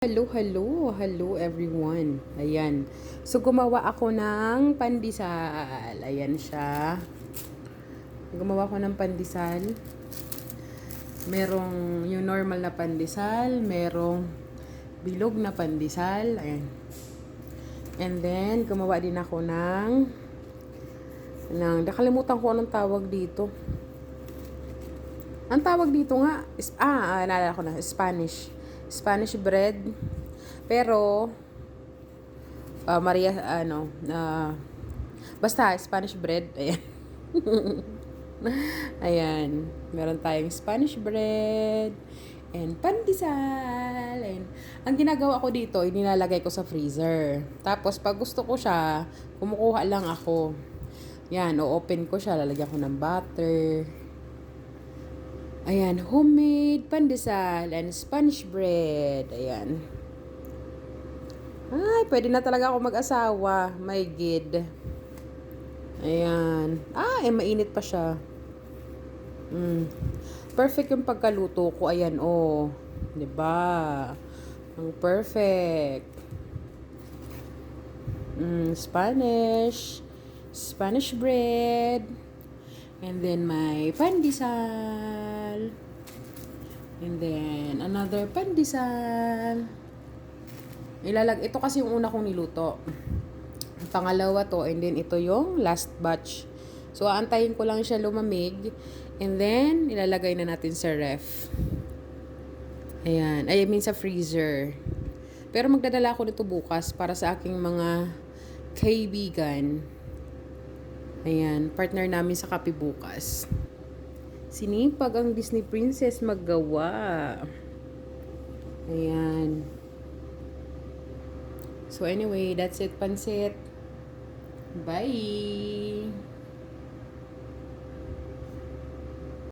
Hello everyone. Ayan. So, gumawa ako ng pandesal. Ayan siya. Gumawa ako ng pandesal. Merong yung normal na pandesal. Merong bilog na pandesal. Ayan. And then, gumawa din ako nakalimutan ko anong tawag dito. Ang tawag dito nga, naalala ko na, Spanish bread. Pero, basta, Spanish bread. Ayan. Ayan. Meron tayong Spanish bread and pandesal. Ayan. Ang ginagawa ko dito, inilalagay ko sa freezer. Tapos, pag gusto ko siya, kumukuha lang ako. Yan, o-open ko siya. Lalagyan ko ng butter. Ayan, homemade pandesal and Spanish bread. Ayan. Ay, pwede na talaga ako mag-asawa. My God. Ayan. Mainit pa siya. Perfect yung pagkaluto ko. Ayan, oh. 'Di ba? Ang perfect. Spanish bread. And then my pandesal. And then another pandesal. Ito kasi yung una kong niluto. Pangalawa to, and then ito yung last batch. So aantayin ko lang siya lumamig, and then ilalagay na natin sa ref. Ayan, I mean sa freezer. Pero magdadala ako nito bukas para sa aking mga kaibigan. Ayan, partner namin sa kape bukas. Sinipag ang Disney Princess maggawa. Ayan. So anyway, that's it, pansit. Bye!